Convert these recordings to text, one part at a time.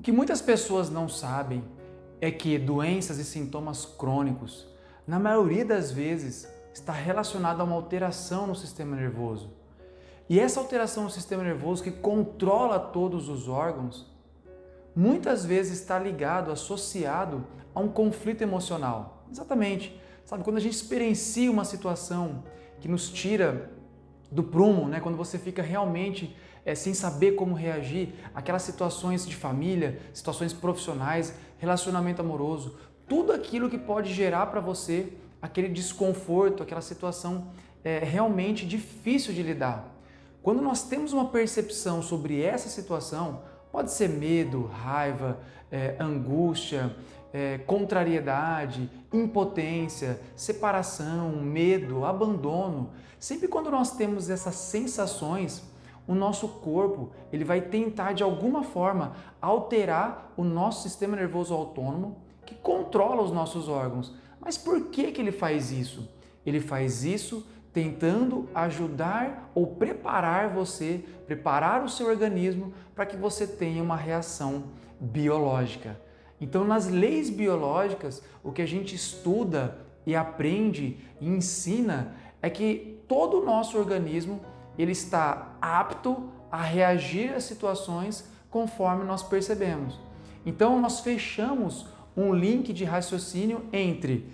que muitas pessoas não sabem é que doenças e sintomas crônicos, na maioria das vezes, está relacionado a uma alteração no sistema nervoso. E essa alteração no sistema nervoso que controla todos os órgãos, muitas vezes está ligado, associado a um conflito emocional. Exatamente. Sabe, quando a gente experiencia uma situação que nos tira do prumo, né? Quando você fica realmente sem saber como reagir, aquelas situações de família, situações profissionais, relacionamento amoroso, tudo aquilo que pode gerar para você aquele desconforto, aquela situação realmente difícil de lidar. Quando nós temos uma percepção sobre essa situação, pode ser medo, raiva, angústia, contrariedade, impotência, separação, medo, abandono. Sempre quando nós temos essas sensações, o nosso corpo ele vai tentar de alguma forma alterar o nosso sistema nervoso autônomo que controla os nossos órgãos. Mas por que ele faz isso? Ele faz isso tentando ajudar ou preparar você, preparar o seu organismo para que você tenha uma reação biológica. Então, nas leis biológicas, o que a gente estuda e aprende e ensina é que todo o nosso organismo ele está apto a reagir às situações conforme nós percebemos. Então, nós fechamos um link de raciocínio entre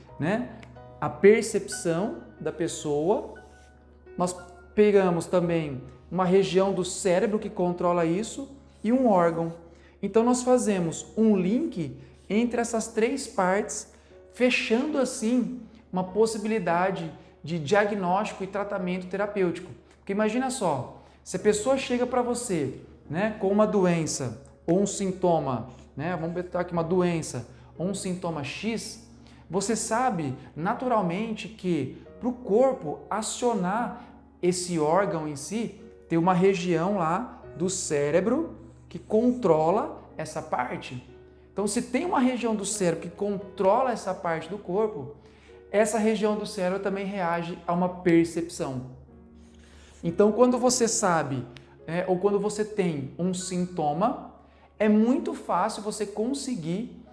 a percepção da pessoa, nós pegamos também uma região do cérebro que controla isso e um órgão. Então nós fazemos um link entre essas três partes, fechando assim uma possibilidade de diagnóstico e tratamento terapêutico. Porque imagina só, se a pessoa chega para você com uma doença ou um sintoma, vamos botar aqui uma doença ou um sintoma X, você sabe naturalmente que para o corpo acionar esse órgão em si, tem uma região lá do cérebro que controla essa parte. Então, se tem uma região do cérebro que controla essa parte do corpo, essa região do cérebro também reage a uma percepção. Então, quando você sabe, ou quando você tem um sintoma, é muito fácil você conseguir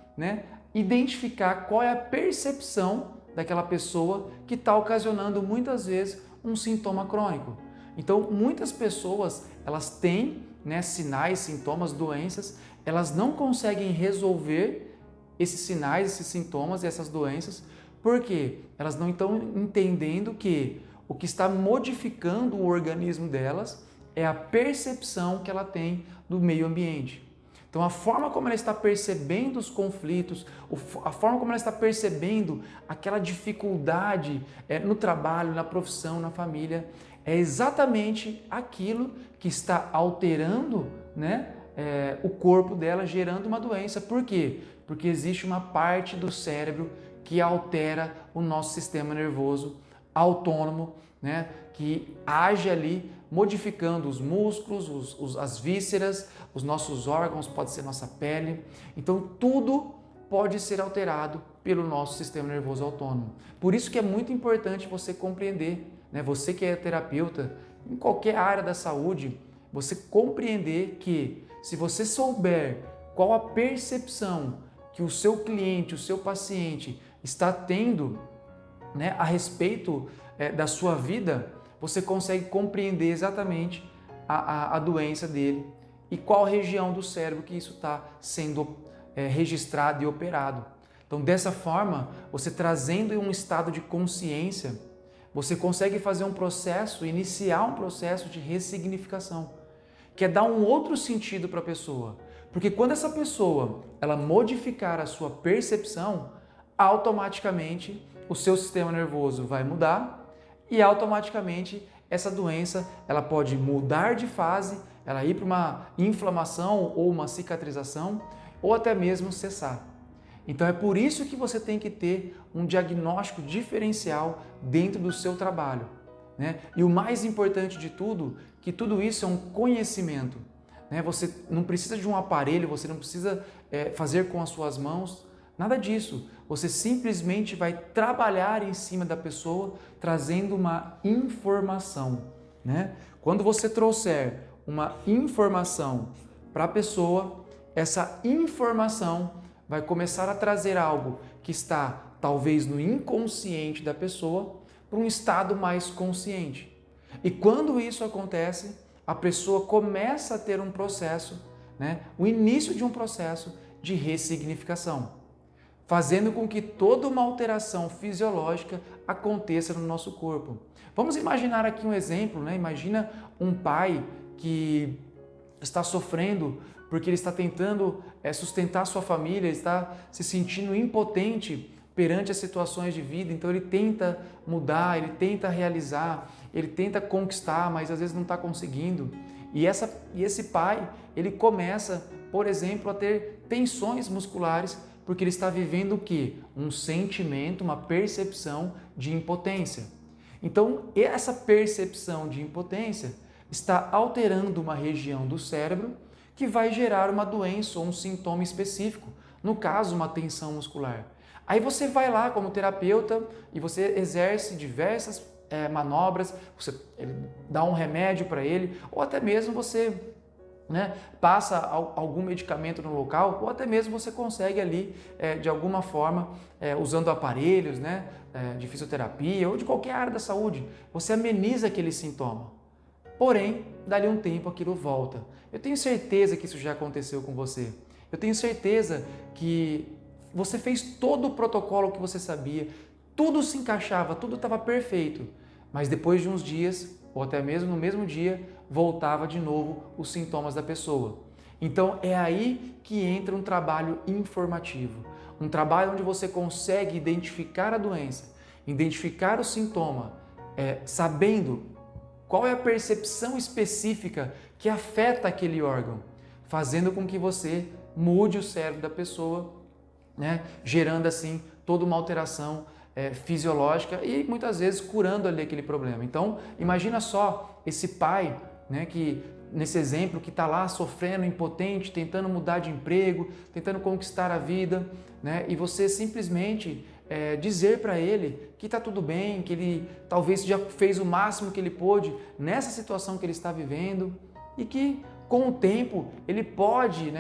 identificar qual é a percepção daquela pessoa que está ocasionando muitas vezes um sintoma crônico. Então, muitas pessoas elas têm sinais, sintomas, doenças, elas não conseguem resolver esses sinais, esses sintomas e essas doenças, porque elas não estão entendendo que o que está modificando o organismo delas é a percepção que ela tem do meio ambiente. Então, a forma como ela está percebendo os conflitos, a forma como ela está percebendo aquela dificuldade no trabalho, na profissão, na família, é exatamente aquilo que está alterando o corpo dela, gerando uma doença. Por quê? Porque existe uma parte do cérebro que altera o nosso sistema nervoso autônomo, que age ali modificando os músculos, as vísceras, os nossos órgãos, pode ser nossa pele. Então, tudo pode ser alterado pelo nosso sistema nervoso autônomo. Por isso que é muito importante você compreender, você que é terapeuta, em qualquer área da saúde, você compreender que se você souber qual a percepção que o seu cliente, o seu paciente está tendo a respeito da sua vida, você consegue compreender exatamente a doença dele e qual região do cérebro que isso está sendo registrado e operado. Então, dessa forma, você trazendo um estado de consciência, você consegue fazer um processo, iniciar um processo de ressignificação, que é dar um outro sentido para a pessoa. Porque quando essa pessoa ela modificar a sua percepção, automaticamente o seu sistema nervoso vai mudar e automaticamente essa doença ela pode mudar de fase, ela ir para uma inflamação ou uma cicatrização ou até mesmo cessar. Então é por isso que você tem que ter um diagnóstico diferencial dentro do seu trabalho. E o mais importante de tudo, que tudo isso é um conhecimento. Você não precisa de um aparelho, você não precisa fazer com as suas mãos, nada disso. Você simplesmente vai trabalhar em cima da pessoa, trazendo uma informação. Quando você trouxer uma informação para a pessoa, essa informação vai começar a trazer algo que está talvez no inconsciente da pessoa para um estado mais consciente. E quando isso acontece, a pessoa começa a ter um processo, o início de um processo de ressignificação, fazendo com que toda uma alteração fisiológica aconteça no nosso corpo. Vamos imaginar aqui um exemplo, Imagina um pai que está sofrendo porque ele está tentando sustentar sua família, ele está se sentindo impotente perante as situações de vida, então ele tenta mudar, ele tenta realizar, ele tenta conquistar, mas às vezes não está conseguindo. E esse pai, ele começa, por exemplo, a ter tensões musculares, porque ele está vivendo o quê? Um sentimento, uma percepção de impotência. Então, essa percepção de impotência está alterando uma região do cérebro que vai gerar uma doença ou um sintoma específico, no caso, uma tensão muscular. Aí você vai lá como terapeuta e você exerce diversas manobras, ele dá um remédio para ele, ou até mesmo você passa algum medicamento no local, ou até mesmo você consegue ali, de alguma forma, usando aparelhos de fisioterapia ou de qualquer área da saúde, você ameniza aquele sintoma. Porém, dali um tempo aquilo volta. Eu tenho certeza que isso já aconteceu com você. Eu tenho certeza que você fez todo o protocolo que você sabia, tudo se encaixava, tudo estava perfeito, mas depois de uns dias, ou até mesmo no mesmo dia, voltava de novo os sintomas da pessoa. Então é aí que entra um trabalho informativo, um trabalho onde você consegue identificar a doença, identificar o sintoma, sabendo qual é a percepção específica que afeta aquele órgão, fazendo com que você mude o cérebro da pessoa, gerando assim toda uma alteração fisiológica e muitas vezes curando ali aquele problema. Então, imagina só esse pai, que nesse exemplo que está lá sofrendo, impotente, tentando mudar de emprego, tentando conquistar a vida, e você simplesmente dizer para ele que está tudo bem, que ele talvez já fez o máximo que ele pôde nessa situação que ele está vivendo e que com o tempo ele pode,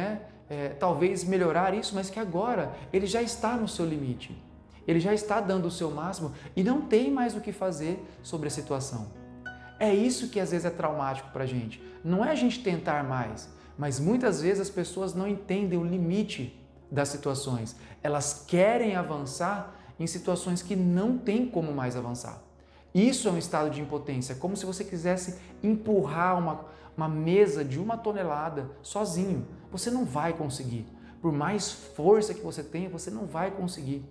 talvez melhorar isso, mas que agora ele já está no seu limite. Ele já está dando o seu máximo e não tem mais o que fazer sobre a situação. É isso que às vezes é traumático para a gente. Não é a gente tentar mais, mas muitas vezes as pessoas não entendem o limite das situações. Elas querem avançar em situações que não tem como mais avançar. Isso é um estado de impotência, como se você quisesse empurrar uma mesa de 1 tonelada sozinho. Você não vai conseguir. Por mais força que você tenha, você não vai conseguir.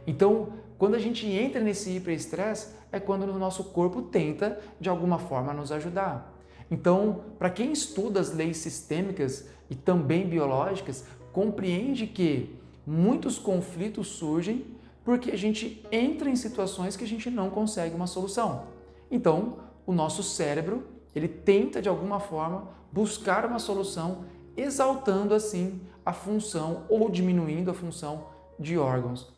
Então, quando a gente entra nesse hiperestresse, é quando o nosso corpo tenta, de alguma forma, nos ajudar. Então, para quem estuda as leis sistêmicas e também biológicas, compreende que muitos conflitos surgem porque a gente entra em situações que a gente não consegue uma solução. Então, o nosso cérebro, ele tenta, de alguma forma, buscar uma solução, exaltando assim a função ou diminuindo a função de órgãos.